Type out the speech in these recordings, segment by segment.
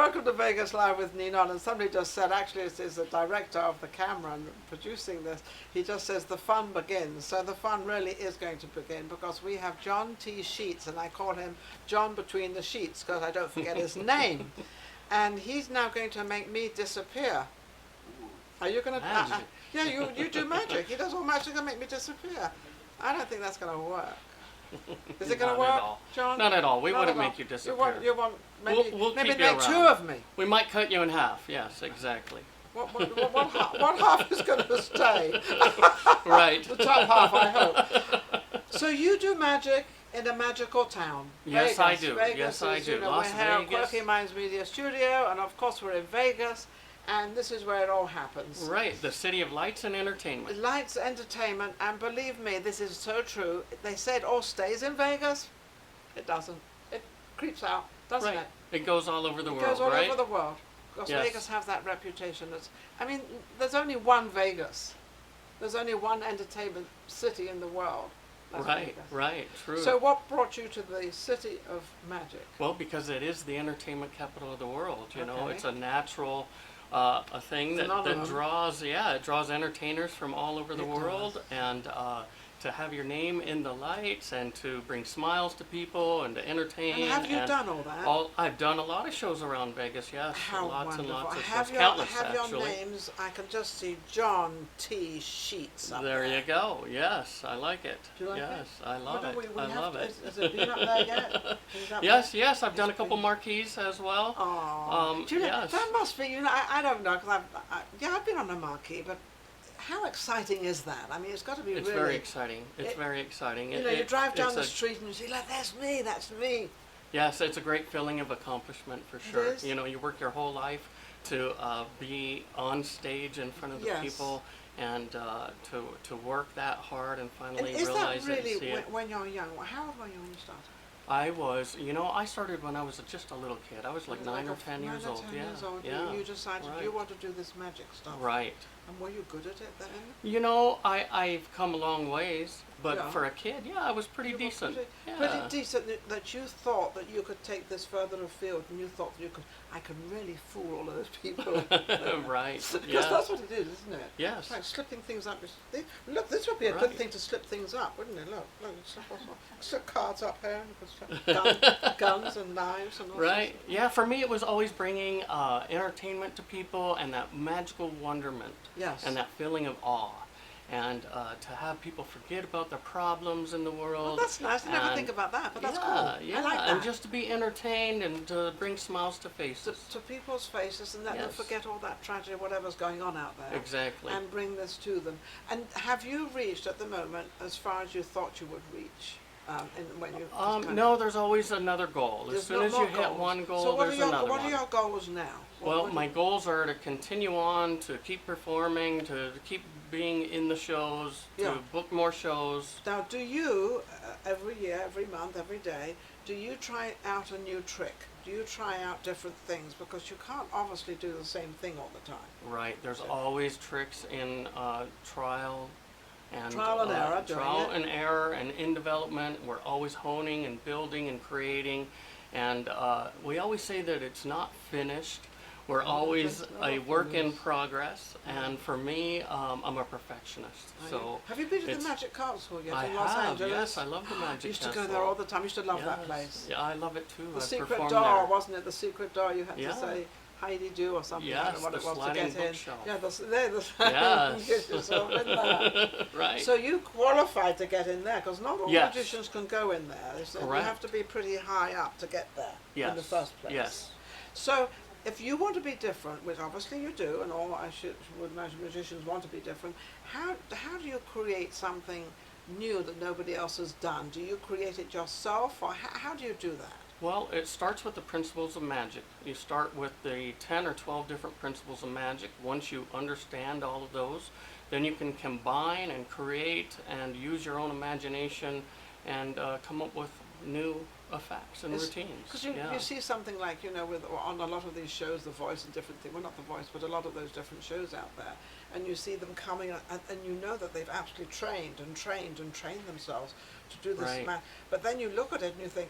Welcome to Vegas Live with Ninon. And somebody just said, actually, it's the director of the camera and producing this. He just says the fun begins. So the fun really is going to begin because we have John T. Sheets, and I call him John Between the Sheets because I don't forget his name. And he's now going to make me disappear. Are you going to? Yeah, you do magic. He does all magic and make me disappear. I don't think that's going to work. Is it going to work, John? Not at all. We wouldn't make you disappear. You want maybe, we'll maybe keep you make around. two of me. We might cut you in half. Yes, exactly. What half is going to stay? Right. The top half, I hope. So you do magic in a magical town. Yes, Vegas. I do. Vegas Yes, I do. We're Las here at Vegas. Quirky Minds Media Studio, and of course we're in Vegas, and this is where it all happens. Right, the city of lights and entertainment. Lights, entertainment, and believe me, this is so true. They say it all stays in Vegas. It doesn't. It creeps out, doesn't Right. it? It goes all over the world, It goes all right? over the world. Because Yes. Vegas have that reputation. I mean, there's only one Vegas. There's only one entertainment city in the world. That's Right, Vegas. right, true. So what brought you to the city of magic? Well, because it is the entertainment capital of the world. You know, Okay. it's a natural a thing that Phenomenon. draws, it draws entertainers from all over the It world, does. and to have your name in the lights and to bring smiles to people and to entertain. And have you done all that? I've done a lot of shows around Vegas. Yes, How lots wonderful. and lots of have shows. Countless, have actually. your names. I can just see John T. Sheets up There you go. Yes, I like it. Do you like yes, it? I love it. I love it. Has it been up there yet? Is that Yes, I've done a couple marquees as well. Oh, do you know, yes. that must be, I don't know, because I've been on a marquee, but how exciting is that? I mean, it's got to be It's really... very exciting. It's very exciting. You know, you drive down the street and you see, like, that's me. Yes, it's a great feeling of accomplishment for sure. is? You know, you work your whole life to be on stage in front of the Yes. people and to work that hard and finally And is realize that it and really, see it. when you're young, how old were you when you started? I started when I was just a little kid. I was like 9 or 10 years old. 9 or 10 years old. Yeah. You decided right. you want to do this magic stuff. Right. And were you good at it then? You know, I've come a long ways, but Yeah. for a kid, I was pretty You were decent. pretty decent that you thought that you could take this further afield, and you thought that I can really fool all of those people. Right. Because that's what it is, isn't it? Yes. It's like slipping things up. Look, this would be a good thing to slip things up, wouldn't it? Look, slip cards up here, and guns and knives and all Right. sorts of- Yeah, for me it was always bringing entertainment to people and that magical wonderment. Yes. And that feeling of awe. And to have people forget about their problems in the world. Well, that's nice. I never and- think about that, but that's cool. Yeah, I like that. and just to be entertained and to bring smiles to faces. to people's faces and let them Yes. forget all that tragedy, whatever's going on out there. Exactly. And bring this to them. And have you reached at the moment as far as you thought you would reach? When you No, there's always another goal. As There's soon no as you more hit goals. one goal, so there's another what one. are your goals now? Well, my goals are to continue on, to keep performing, to keep being in the shows, Yeah. to book more shows. Now, do you every year, every month, every day, do you try out a new trick? Do you try out different things? Because you can't obviously do the same thing all the time. Right. There's always tricks in trial and error, doing trial it. and error, and in development. We're always honing and building and creating, and we always say that it's not finished. We're always it's a not work in finished. progress, and for me, I'm a perfectionist. So have you been to the it's- Magic Castle yet I in Los have, Angeles? yes, I love the Magic You used to Castle. go there all the time. You used to love that Yes. place. Yeah, I love it too. The I've secret performed door, there. wasn't it? The secret door. You had Yeah. to say Heidi do or something. I Yes, don't know what the it was to sliding get in. bookshelf. Yeah, the Yes. get yourself in there. Right. So you qualified to get in there because not all Yes. magicians can go in there. So you Correct. have to be pretty high up to get there in the Yes. first place. Yes. So if you want to be different, which obviously you do, and all would imagine magicians want to be different, how do you create something new that nobody else has done? Do you create it yourself, or how do you do that? Well, it starts with the principles of magic. You start with the 10 or 12 different principles of magic. Once you understand all of those, then you can combine and create and use your own imagination and come up with new effects and routines. Because you see something like, on a lot of these shows, The Voice and different things, well, not The Voice, but a lot of those different shows out there, and you see them coming, and you know that they've actually trained themselves to do this. Right. But then you look at it and you think,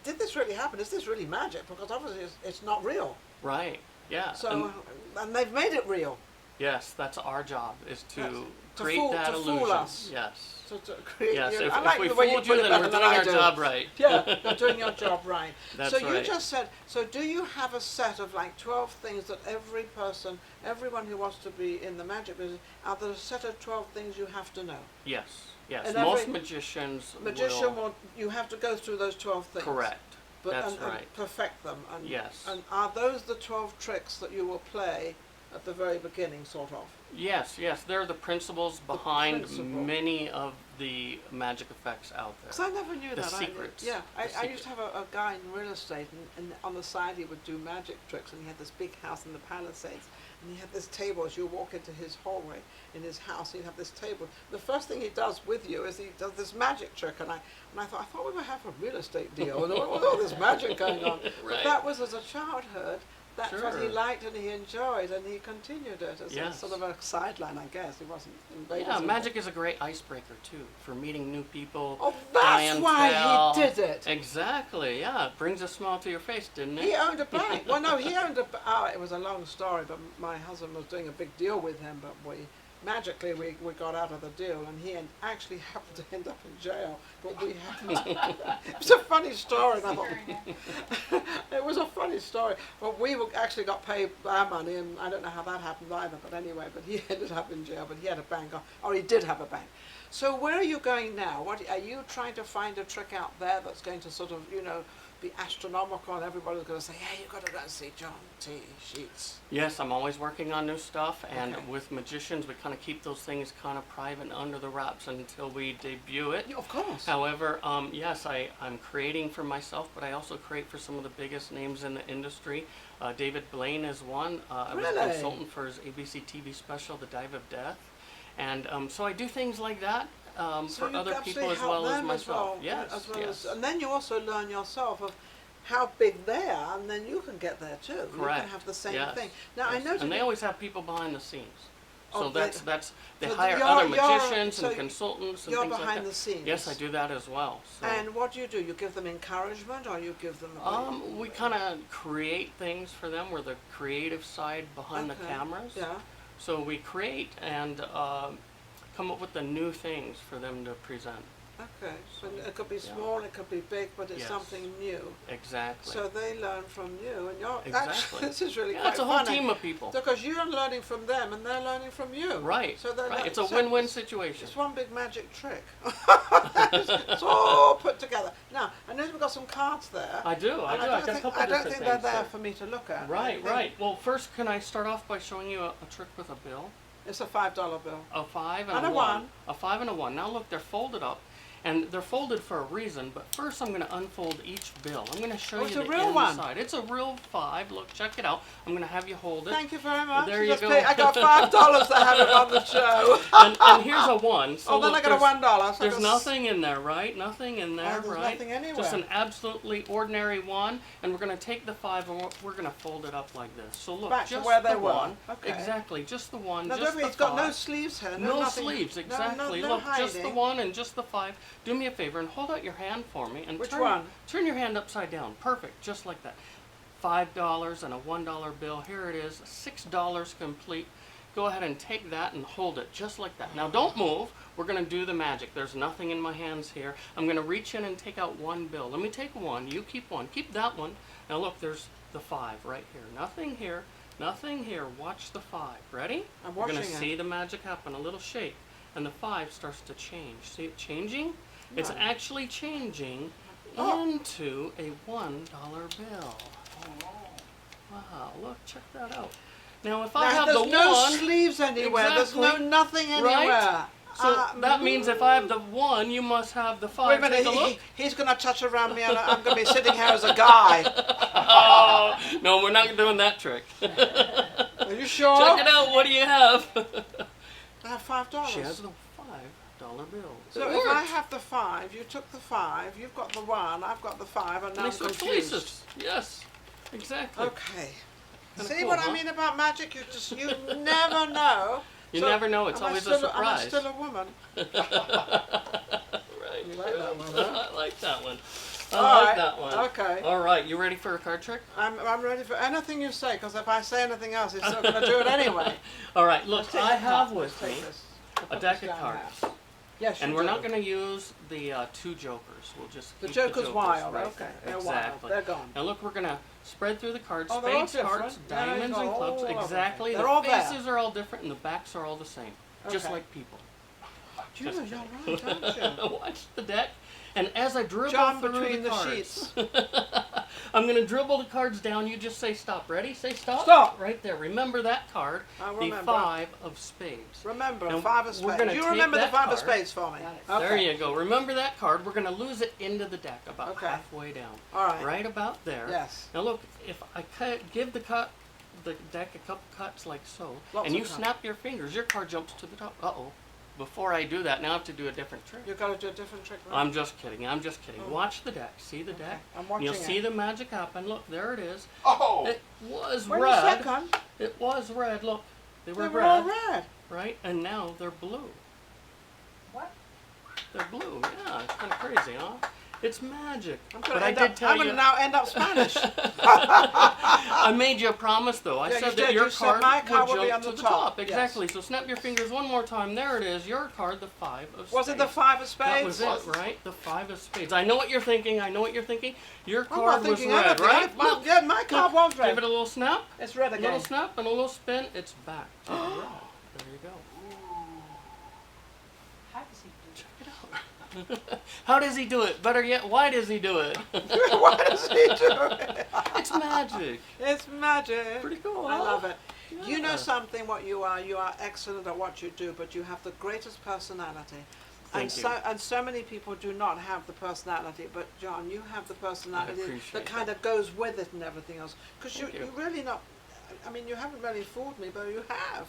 did this really happen? Is this really magic? Because obviously it's not real. Right. Yeah. So, and they've made it real. Yes, that's our job, is to create fool, that to illusion. fool us. Yes. To create, Yes, you know, if, I like if we the way fooled put you, it then we're better doing than I our do. job right. Yeah, you're doing your job right. That's so you right. just said, so do you have a set of like 12 things that every person, everyone who wants to be in the magic business, are there a set of 12 things you have to know? Yes, yes. And Most every magicians will, you have to go through those 12 things. Correct. But, That's and right. perfect them. And, Yes. And are those the 12 tricks that you will play at the very beginning, sort of? Yes, yes. They're the principles behind principle. many of the magic effects out there. Because I never knew The that. secrets. I used to have a guy in real estate, and on the side he would do magic tricks, and he had this big house in the Palisades, and he had this table. As you walk into his hallway in his house, he'd have this table. The first thing he does with you is he does this magic trick, and I thought we would have a real estate deal, and what was all this magic going on? Right. But that was as a childhood. That's what he Sure. liked and he enjoyed, and he continued it as a Yes. sort of a sideline, I guess. He wasn't invaded. Yeah, magic is a great icebreaker too for meeting new people. Oh, that's why clientele. he did it. Exactly. Yeah, it brings a smile to your face, didn't it? He owned a bank. Well, no, he owned a. Oh, it was a long story, but my husband was doing a big deal with him, but magically we got out of the deal, and he actually happened to end up in jail. But we happened. It was a funny story. And I thought, it was a funny story. But we actually got paid our money, and I don't know how that happened either. But anyway, but he ended up in jail. But he had a bank, or he did have a bank. So where are you going now? What are you trying to find a trick out there that's going to sort of, be astronomical, and everybody's going to say, "Hey, you've got to go and see John T. Sheets." Yes, I'm always working on new stuff, and Okay. with magicians, we kind of keep those things kind of private and under the wraps until we debut it. Yeah, of course. However, yes, I'm creating for myself, but I also create for some of the biggest names in the industry. David Blaine is one. I was a Really? consultant for his ABC TV special, The Dive of Death. And so I do things like that So for you other actually people as help well as them myself. well, Yes, as well yes. and then you also learn yourself of how big they are, and then you can get there too. You Correct. can have the same Yes. thing. Now I Yes. noticed. And they always have people behind the scenes. Oh, So they- they so hire you're- other you're- magicians so and consultants and you're things like behind that. the scenes. Yes, I do that as well. So. And what do? You give them encouragement, or you give them? We kind of create things for them. We're the creative side behind the Okay. cameras. Yeah. So we create and come up with the new things for them to present. Okay. So it could be Yeah. small, it could be big, but it's Yes. something new. Exactly. So they learn from you, and you're Exactly. actually, this is really Yeah, quite it's a whole funny. team of people. Because you're learning from them, and they're learning from you. Right. So they're Right. not- It's a so win-win situation. It's one big magic trick. It's all put together. Now, I know we've got some cards there. I do. I and do. I got a couple I don't different think they're things there there. for me to look at. I Right. think Right. Well, first, can I start off by showing you a trick with a bill? It's a $5 bill. A 5 and And a a 1. one. A 5 and a 1. Now look, they're folded up. And they're folded for a reason, but first I'm going to unfold each bill. I'm going to show Oh, you it's the a real one. inside. It's a real 5. Look, check it out. I'm going to have you hold it. Thank you very much. There you go. I got $5 to have it on the show. and here's a 1. So Oh, then look, I got a $1. So I there's got nothing in there, right? Nothing in there, there's right? nothing anywhere. Just an absolutely ordinary 1, and we're going to take the 5 and we're going to fold it up like this. So look, Back to just where they the were. 1. Okay. Exactly, just the 1, Now, just don't the it's got no 5. sleeves here. No nothing, sleeves, no- exactly. No, Look, just the hiding. 1 and just the 5. Do me a favor and hold out your hand for me. And Which turn, one? Turn your hand upside down. Perfect, just like that. $5 and a $1 bill. Here it is, $6 complete. Go ahead and take that and hold it just like that. Now don't move. We're going to do the magic. There's nothing in my hands here. I'm going to reach in and take out 1 bill. Let me take 1. You keep 1. Keep that 1. Now look, there's the 5 right here. Nothing here. Nothing here. Watch the 5. Ready? I'm You're going watching to it. see the magic happen. A little shake. And the 5 starts to change. See it changing? It's No. actually changing Oh. into a $1 bill. Wow, look, check that out. Now if I Now, have the there's no 1, sleeves anywhere. There's Exactly. no nothing anywhere. Right? so that means if I have the 1, you must have the 5. Wait a minute, Take a look. he's going to touch around me, and I'm going to be sitting here as a guy. Oh, no, we're not doing that trick. Are you sure? Check it out. What do you have? I have $5. She has the $5 bill. So It if I works. have the 5, you took the 5, you've got the 1, I've got the 5, and now And they I'm switch confused. places. Yes, exactly. Okay. Kinda See cool, what huh? I mean about magic? You never know. You So, never know. It's am I always still a surprise. Am I still a woman? Right. You like that one, huh? I like that one. I like that one. Okay. All right, you ready for a card trick? I'm ready for anything you say, because if I say anything else, he's still going to do it anyway. All right, look, Let's take I the have cup. with Let's me take this. a Put deck this of down cards. now. Yes, And you we're do. not going to use the two jokers. We'll just The keep Joker's the jokers wild. right Okay, there. they're Exactly. wild. They're gone. Now look, we're going to spread through the cards. Oh, they're all Spades, hearts, different. Yeah, diamonds, you've and got clubs. all of them. Exactly. They're The all there. faces are all different, and the backs are all the same, just Okay. like people. You're Just right, aren't you? Watch the deck, and as I dribble John through between the the cards, sheets. I'm going to dribble the cards down. You just say stop. Ready? Say stop. Stop. Right there. Remember that card, I the remember. 5 of spades. Remember, Now, 5 of we're spades. gonna You take remember the that 5 of card. spades for me. There Okay. you go. Remember that card. We're going to lose it into the deck about Okay. halfway down. All right. Right about there. Yes. Now look, if I give the deck a couple cuts like so, Lots and of you cuts. snap your fingers, your card jumps to the top. Uh-oh. Before I do that, now I have to do a different trick. You've got to do a different trick. Right? I'm just kidding. I'm just kidding. Oh. Watch the deck. See the deck? I'm watching You'll it. see the magic happen. Look, there it is. Oh! It was Wait a red. second. It was red. Look, they were They were red, all red. right? And now they're blue. What? They're blue. Yeah, it's kind of crazy, huh? It's magic. I'm But going I did tell I'm you. going to now end up Spanish. I made you a promise, though. I Yeah, said you that did. your You said card my would card would be jump on to the the top. top. Yes. Exactly. So snap your fingers one more time. There it is. Your card, the 5 of spades. Was it the 5 of spades? That was it, right? The 5 of spades. I know what you're thinking. I know what you're thinking. Your I'm not card was thinking red, anything. right? Look, Yeah, my card was red. give it a little snap. It's red A again. little snap and a little spin. It's back to red. There you go. How does he do Check it out. How does he do it? Better yet, why does he do it? Why does he do it? It's magic. It's magic. Pretty cool, I huh? love it. You know Yeah. something, what you are excellent at what you do, but you have the greatest personality. And Thank you. so many people do not have the personality, but John, you have the personality appreciate that kind of goes with it and everything else. Because Thank you. you really not, I mean, you haven't really fooled me, but you have.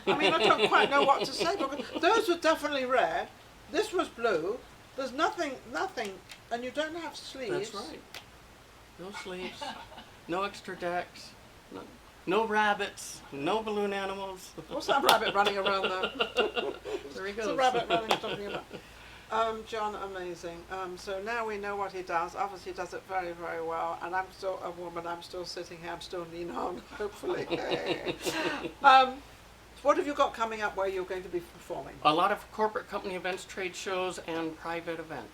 I mean, I don't quite know what to say, because those were definitely red. This was blue. There's nothing, and you don't have sleeves. That's right. No sleeves, no extra decks, no rabbits, no balloon animals. What's that rabbit running around there? There he It's a goes. rabbit running, talking about. John, amazing. So now we know what he does. Obviously, he does it very, very well. And I'm still a woman. I'm still sitting here. I'm still Ninon, hopefully. What have you got coming up where you're going to be performing? A lot of corporate company events, trade shows, and private events.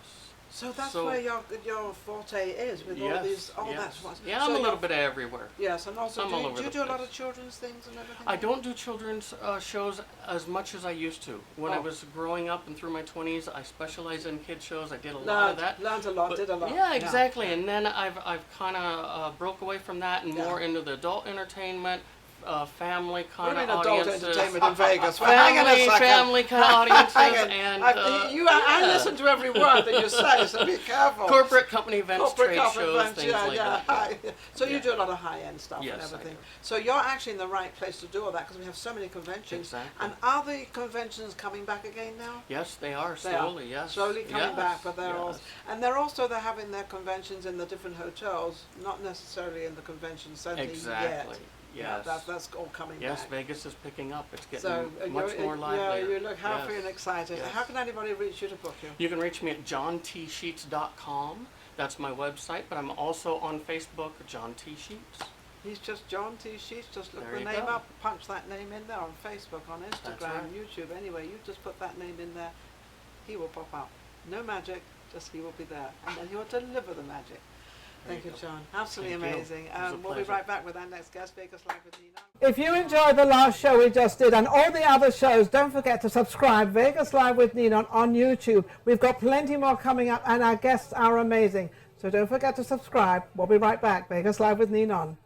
So that's So- where your forte is with all these. Oh, yes. that's what. Yeah, so I'm a you're- little bit everywhere. Yes, and also I'm do all you, over do you the do a lot place. of children's things and everything? I don't do children's shows as much as I used to. When I Oh. was growing up and through my 20s, I specialized in kid shows. I did a lot of that. Learned a lot, But- did a lot. Yeah, exactly. And then I've kind of broke away from that and Yeah. more into the adult entertainment, family What kind do you of mean adult audiences. entertainment in Vegas? Well, hang on a second. Family kind of audiences Hang on. and I listen to every word that you say, so be careful. corporate company events, trade shows, events, things like that. high. So you Yeah. do a lot of high-end stuff Yes, and I everything. do. So you're actually in the right place to do all that because we have so many conventions. Exactly. And are the conventions coming back again now? Yes, they are They are. slowly. Yes, Slowly coming yes, back, but they're yes. they're having their conventions in the different hotels, not necessarily in the convention center Exactly. yet. Yes. Yeah, that's all coming Yes, back. Vegas is picking up. It's getting So much more lively. you look happy Yes. and excited. Yes. How can anybody reach you to book you? You can reach me at johntSheets.com. That's my website, but I'm also on Facebook, John T. Sheets. He's just John T. Sheets. Just look There the you name go. up, punch that name in there on Facebook, on Instagram, right. YouTube. Anyway, you just put that name in there. He will pop up. No magic, just he will be there. And then he will deliver the magic. Thank you, go. John. Absolutely Thank you. amazing. It was a We'll be pleasure. right back with our next guest, Vegas Live with Ninon. If you enjoyed the last show we just did and all the other shows, don't forget to subscribe Vegas Live with Ninon on YouTube. We've got plenty more coming up and our guests are amazing. So don't forget to subscribe. We'll be right back. Vegas Live with Ninon.